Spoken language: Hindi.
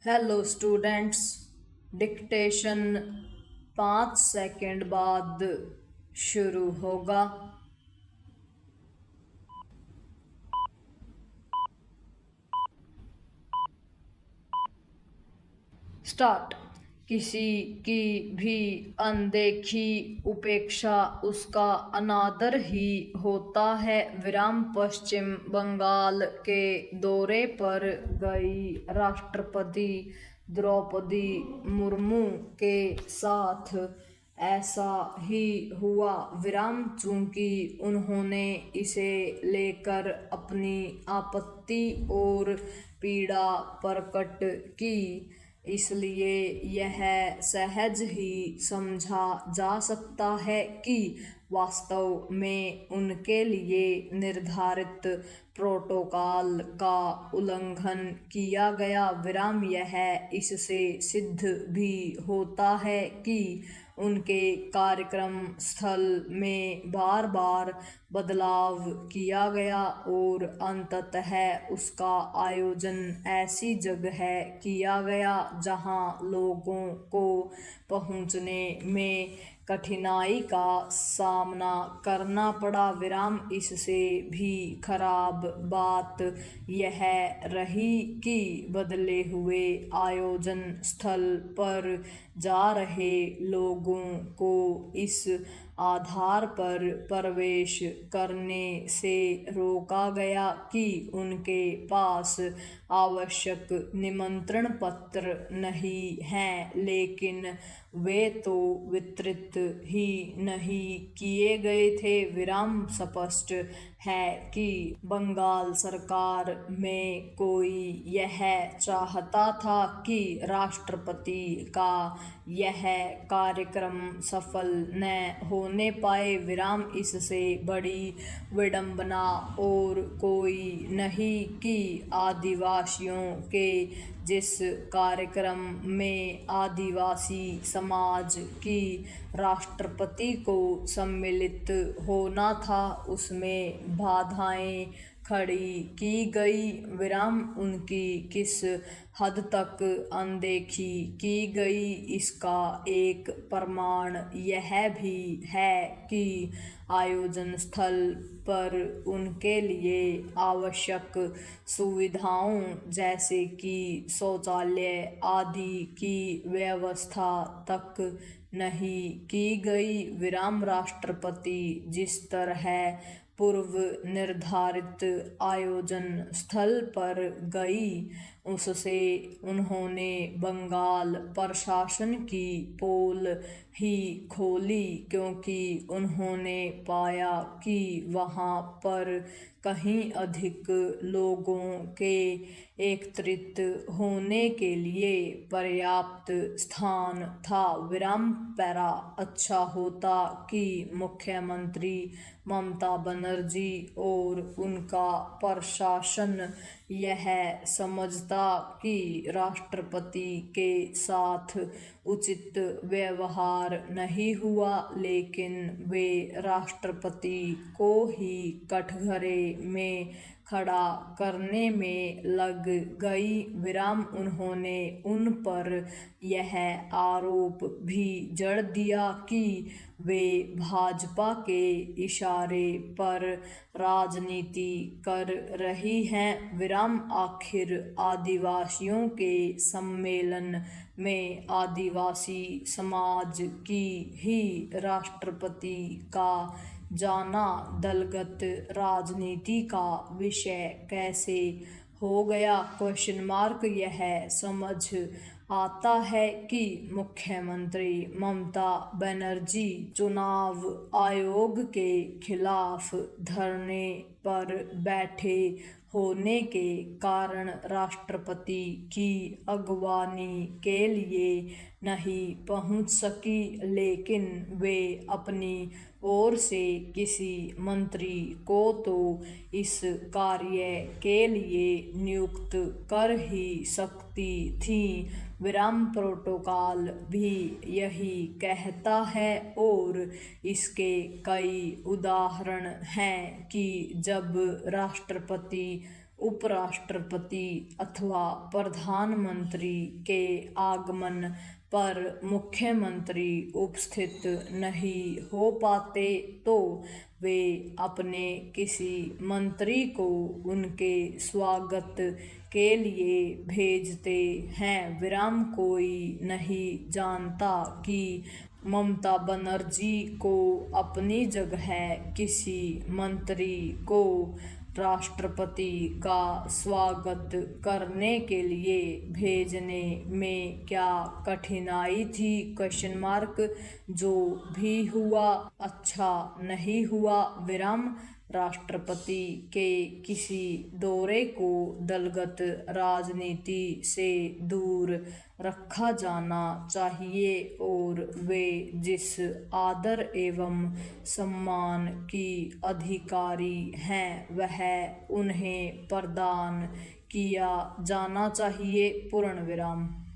Hello students. डिक्टेशन 5 सेकंड बाद शुरू होगा। स्टार्ट। किसी की भी अनदेखी उपेक्षा उसका अनादर ही होता है। विराम पश्चिम बंगाल के दौरे पर गई राष्ट्रपति द्रौपदी मुर्मू के साथ ऐसा ही हुआ। विराम चूंकि उन्होंने इसे लेकर अपनी आपत्ति और पीड़ा प्रकट की, इसलिए यह सहज ही समझा जा सकता है कि वास्तव में उनके लिए निर्धारित प्रोटोकॉल का उल्लंघन किया गया। विराम यह इससे सिद्ध भी होता है कि उनके कार्यक्रम स्थल में बार बार बदलाव किया गया और अंततः उसका आयोजन ऐसी जगह किया गया जहां लोगों को पहुंचने में कठिनाई का सामना करना पड़ा। विराम इससे भी खराब बात यह रही कि बदले हुए आयोजन स्थल पर जा रहे लोगों को इस आधार पर प्रवेश करने से रोका गया कि उनके पास आवश्यक निमंत्रण पत्र नहीं हैं, लेकिन वे तो वितरित ही नहीं किए गए थे। विराम स्पष्ट है कि बंगाल सरकार में कोई यह चाहता था कि राष्ट्रपति का यह कार्यक्रम सफल न होने पाए। विराम इससे बड़ी विडंबना और कोई नहीं कि आदिवासियों के जिस कार्यक्रम में आदिवासी समाज की राष्ट्रपति को सम्मिलित होना था, उसमें बाधाएं खड़ी की गई। विराम उनकी किस हद तक अनदेखी की गई, इसका एक प्रमाण यह भी है कि आयोजन स्थल पर उनके लिए आवश्यक सुविधाओं जैसे कि शौचालय आदि की व्यवस्था तक नहीं की गई। विराम राष्ट्रपति जिस तरह पूर्व निर्धारित आयोजन स्थल पर गई, उससे उन्होंने बंगाल प्रशासन की पोल ही खोली, क्योंकि उन्होंने पाया कि वहां पर कहीं अधिक लोगों के एकत्रित होने के लिए पर्याप्त स्थान था। विराम पैरा अच्छा होता कि मुख्यमंत्री ममता बनर्जी और उनका प्रशासन यह समझता कि राष्ट्रपति के साथ उचित व्यवहार नहीं हुआ, लेकिन वे राष्ट्रपति को ही कटघरे में खड़ा करने में लग गई। विराम उन्होंने उन पर यह आरोप भी जड़ दिया कि वे भाजपा के इशारे पर राजनीति कर रही हैं। विराम आखिर आदिवासियों के सम्मेलन में आदिवासी समाज की ही राष्ट्रपति का जाना दलगत राजनीति का विषय कैसे हो गया? यह समझ आता है कि मुख्यमंत्री ममता बनर्जी चुनाव आयोग के खिलाफ धरने पर बैठे होने के कारण राष्ट्रपति की अगवानी के लिए नहीं पहुंच सकी, लेकिन वे अपनी ओर से किसी मंत्री को तो इस कार्य के लिए नियुक्त कर ही सकती थी। विराम प्रोटोकॉल भी यही कहता है और इसके कई उदाहरण हैं कि जब राष्ट्रपति उपराष्ट्रपति अथवा प्रधानमंत्री के आगमन पर मुख्यमंत्री उपस्थित नहीं हो पाते तो वे अपने किसी मंत्री को उनके स्वागत के लिए भेजते हैं। विराम कोई नहीं जानता कि ममता बनर्जी को अपनी जगह किसी मंत्री को राष्ट्रपति का स्वागत करने के लिए भेजने में क्या कठिनाई थी? जो भी हुआ अच्छा नहीं हुआ। विराम राष्ट्रपति के किसी दौरे को दलगत राजनीति से दूर रखा जाना चाहिए और वे जिस आदर एवं सम्मान की अधिकारी हैं वह उन्हें प्रदान किया जाना चाहिए। पूर्ण विराम।